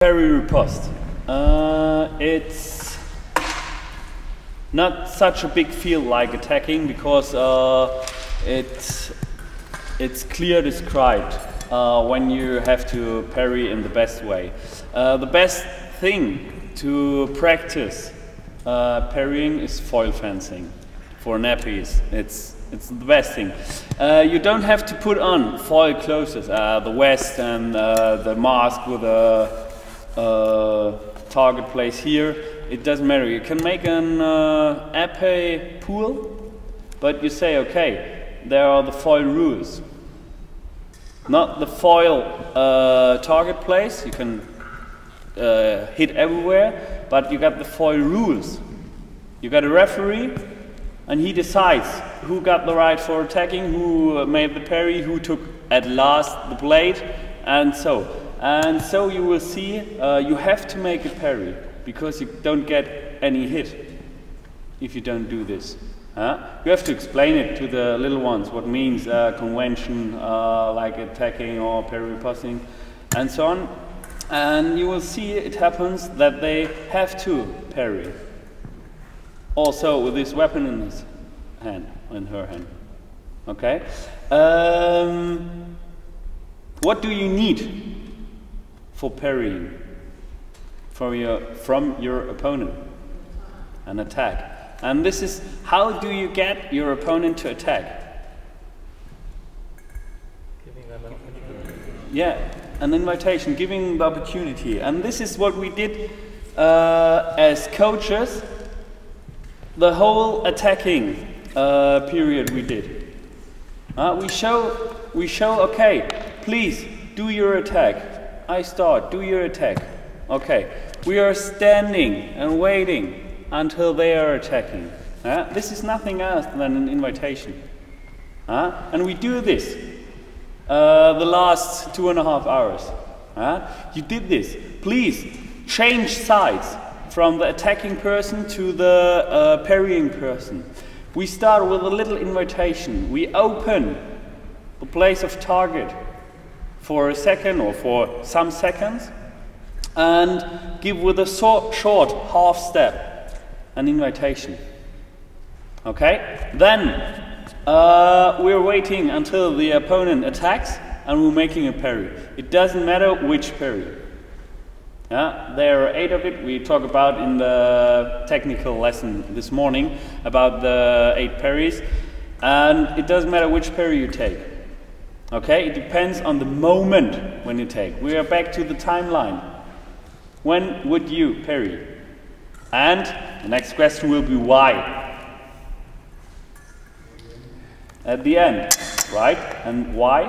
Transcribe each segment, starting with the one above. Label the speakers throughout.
Speaker 1: Parry riposte. It's not such a big field like attacking because it's clear described when you have to parry in the best way. The best thing to practice parrying is foil fencing for nappies. It's the best thing. You don't have to put on foil clothes, the vest and the mask with a target place here. It doesn't matter. You can make an épée pool, but you say, okay, there are the foil rules. Not the foil target place. You can hit everywhere, but you got the foil rules. You got a referee, and he decides who got the right for attacking, who made the parry, who took at last the blade, and so. And so you will see you have to make a parry because you don't get any hit if you don't do this. You have to explain it to the little ones what means convention like attacking or parry riposting and so on. And you will see it happens that they have to parry. Also with this weapon in his hand, in her hand. Okay? What do you need for parrying from your opponent? An attack. And this is how do you get your opponent to attack?
Speaker 2: Giving them an opportunity.
Speaker 1: Yeah, an invitation, giving the opportunity. And this is what we did as coaches the whole attacking period we did. We show, okay, please do your attack. I start, do your attack. Okay, we are standing and waiting until they are attacking. This is nothing else than an invitation. And we do this the last 2.5 hours. You did this. Please change sides from the attacking person to the parrying person. We start with a little invitation. We open the place of target for a second or for some seconds and give with a short half step an invitation. Okay? Then we're waiting until the opponent attacks and we're making a parry. It doesn't matter which parry. There are 8 of it. We talk about in the technical lesson this morning about the 8 parries, and it doesn't matter which parry you take. Okay, it depends on the moment when you take. We are back to the timeline. When would you parry? And the next question will be why? At the end, right? And why?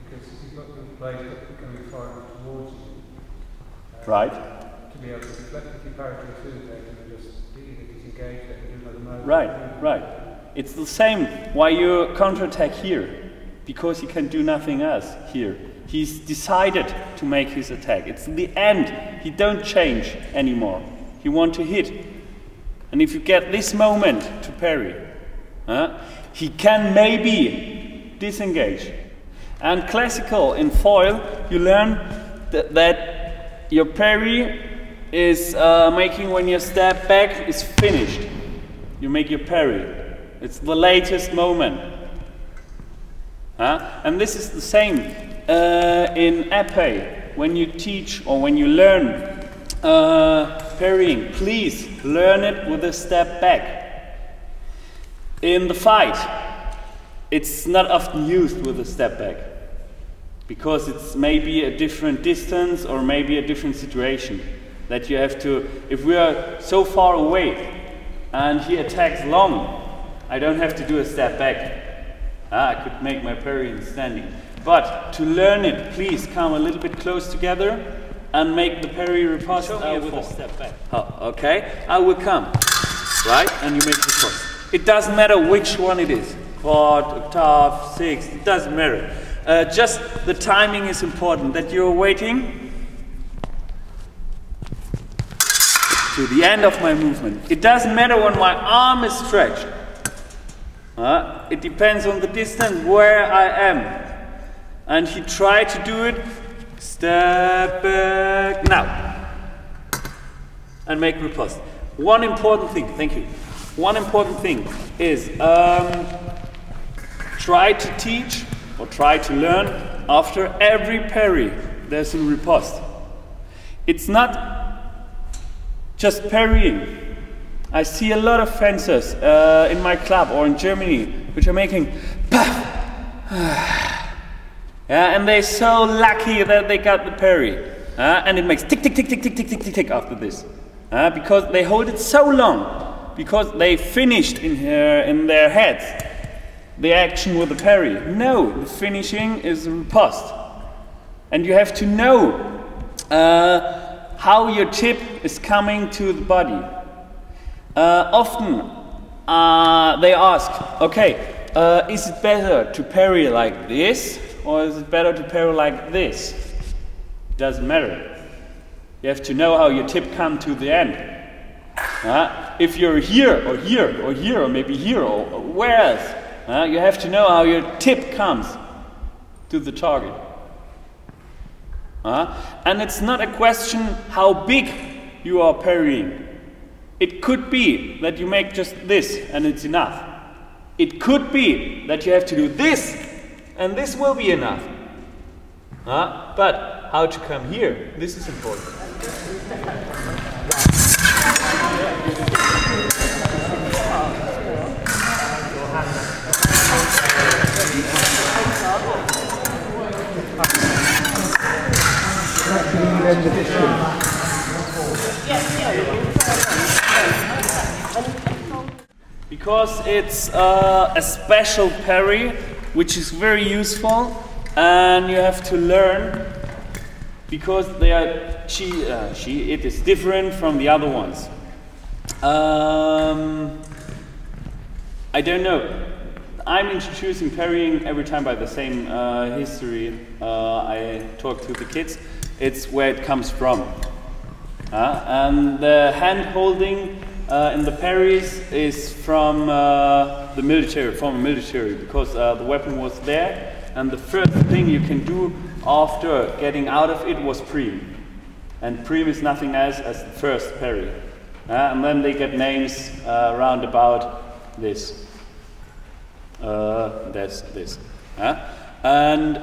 Speaker 2: Because you've got the blade going to be firing towards you.
Speaker 1: Right.
Speaker 2: To be able to deflect, if you parry too soon, they can just either disengage it and do another move.
Speaker 1: Right. It's the same why you counterattack here. Because he can do nothing else here. He's decided to make his attack. It's the end. He don't change anymore. He want to hit. And if you get this moment to parry, he can maybe disengage. And classical in foil, you learn that your parry is making when your step back is finished. You make your parry. It's the latest moment. And this is the same in épée. When you teach or when you learn parrying, please learn it with a step back. In the fight, it's not often used with a step back because it's maybe a different distance or maybe a different situation that you have to. If we are so far away and he attacks long, I don't have to do a step back. I could make my parry in standing. But to learn it, please come a little bit close together and make the parry riposte with a step back. Okay, I will come, right? And you make the riposte. It doesn't matter which one it is. Quad, octave, sixth, it doesn't matter. Just the timing is important, that you're waiting to the end of my movement. It doesn't matter when my arm is stretched. It depends on the distance where I am. And he tried to do it step back, now, and make riposte. One important thing, thank you. One important thing is try to teach or try to learn after every parry there's a riposte. It's not just parrying. I see a lot of fencers in my club or in Germany which are making paf. Yeah, and they're so lucky that they got the parry. And it makes tick, tick, tick, tick, tick, tick, tick, tick, tick after this. Because they hold it so long, because they finished in their heads the action with the parry. No, the finishing is a riposte. And you have to know how your tip is coming to the body. Often they ask, okay, is it better to parry like this, or is it better to parry like this? It doesn't matter. You have to know how your tip comes to the end. If you're here, or here, or here, or maybe here, or where else, you have to know how your tip comes to the target. And it's not a question how big you are parrying. It could be that you make just this and it's enough. It could be that you have to do this and this will be enough. But how to come here, this is important. Because it's a special parry, which is very useful, and you have to learn, because it is different from the other ones. I don't know. I'm introducing parrying every time by the same history I talk to the kids. It's where it comes from. And the hand holding in the parries is from the military, former military, because the weapon was there, and the first thing you can do after getting out of it was prime. And prime is nothing else as the first parry. And then they get names round about this. That's this. And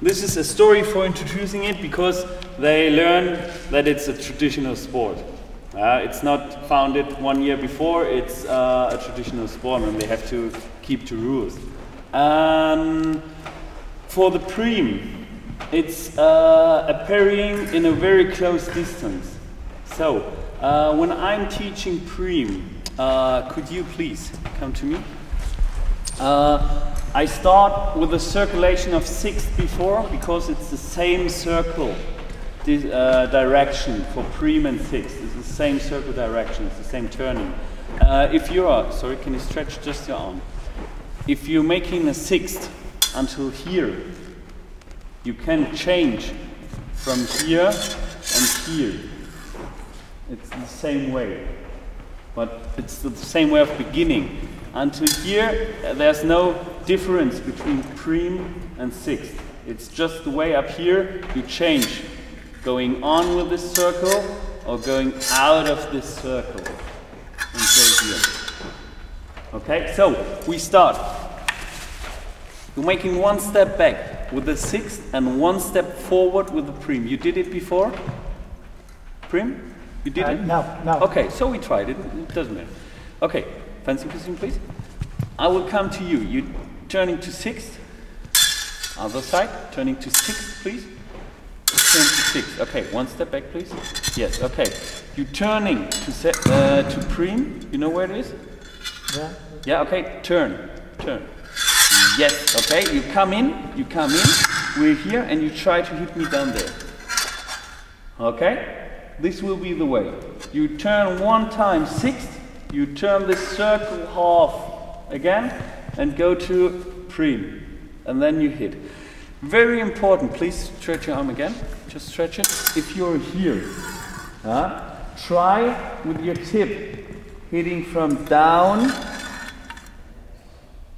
Speaker 1: this is a story for introducing it, because they learn that it's a traditional sport. It's not founded 1 year before, it's a traditional sport, and they have to keep to rules. For the prime, it's a parrying in a very close distance. So, when I'm teaching prime, could you please come to me? I start with a circulation of 6 before, because it's the same circle direction for prime and 6. It's the same circle direction, it's the same turning. If you are, sorry, can you stretch just your arm? If you're making a 6th until here, you can change from here and here. It's the same way, but it's the same way of beginning. Until here, there's no difference between prime and 6th. It's just the way up here you change, going on with this circle or going out of this circle and go here. Okay, so we start. You're making 1 step back with the 6th and 1 step forward with the prime. You did it before? Prime? You did it?
Speaker 3: No.
Speaker 1: Okay, so we tried it. It doesn't matter. Okay, fancy position, please. I will come to you. You turning to 6th. Other side, turning to 6th, please. Turn to 6th. Okay, 1 step back, please. Yes. Okay. You turning to prime. You know where it is?
Speaker 3: Yeah.
Speaker 1: Yeah. Okay. Turn. Yes. Okay. You come in. We're here, and you try to hit me down there. Okay. This will be the way. You turn 1 time 6th. You turn this circle half again, and go to prime, and then you hit. Very important. Please stretch your arm again. Just stretch it. If you're here, try with your tip hitting from down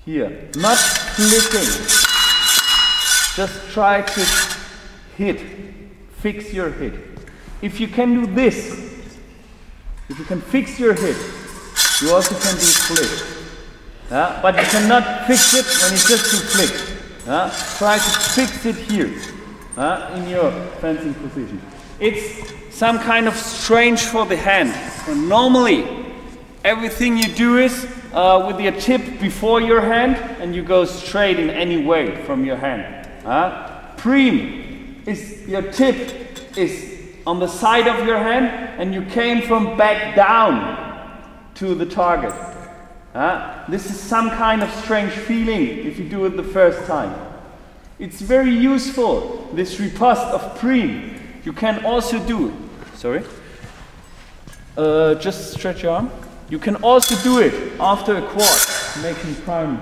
Speaker 1: here, not flicking. Just try to hit, fix your hit. If you can do this, if you can fix your hit, you also can do flick. But you cannot fix it when it's just a flick. Try to fix it here, in your fencing position. It's some kind of strange for the hand. So normally, everything you do is with your tip before your hand, and you go straight in any way from your hand. Preen is your tip is on the side of your hand, and you came from back down to the target. This is some kind of strange feeling if you do it the first time. It's very useful, this riposte of preen. You can also do, just stretch your arm. You can also do it after a quad, making prime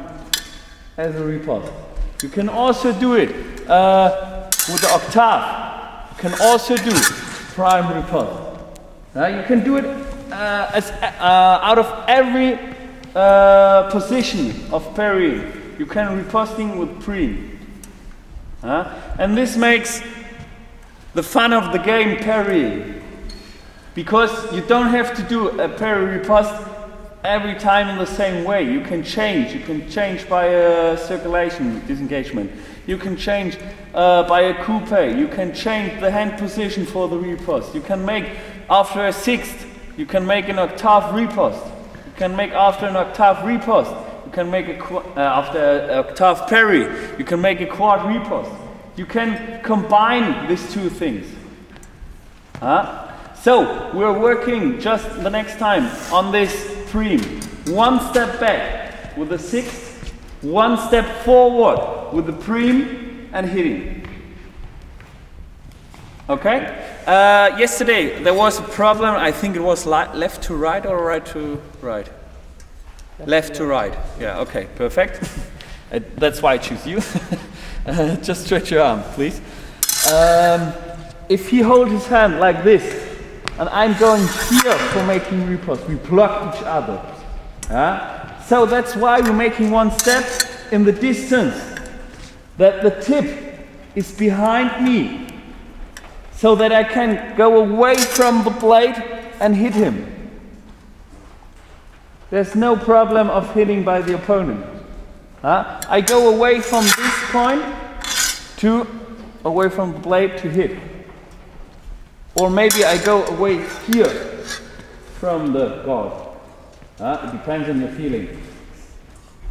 Speaker 1: as a riposte. You can also do it with the octave. You can also do prime riposte. You can do it out of every position of parrying. You can riposting with preen. And this makes the fun of the game parrying, because you don't have to do a parry riposte every time in the same way. You can change by a circulation disengagement. You can change by a coupe. You can change the hand position for the riposte. You can make after a sixth, you can make an octave riposte. You can make after an octave riposte. You can make after an octave parry. You can make a quad riposte. You can combine these two things. So we're working just the next time on this preen. One step back with the sixth, one step forward with the preen and hitting. Okay? Yesterday there was a problem. I think it was left to right or right to right? Left to right. Yeah, okay, perfect. That's why I choose you. Just stretch your arm, please. If he holds his hand like this, and I'm going here for making riposte, we block each other. So that's why we're making one step in the distance, that the tip is behind me, so that I can go away from the blade and hit him. There's no problem of hitting by the opponent. I go away from this point to away from the blade to hit. Or maybe I go away here from the guard. It depends on your feeling.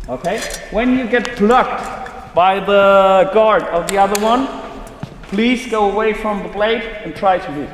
Speaker 1: Okay? When you get blocked by the guard of the other one, please go away from the blade and try to hit.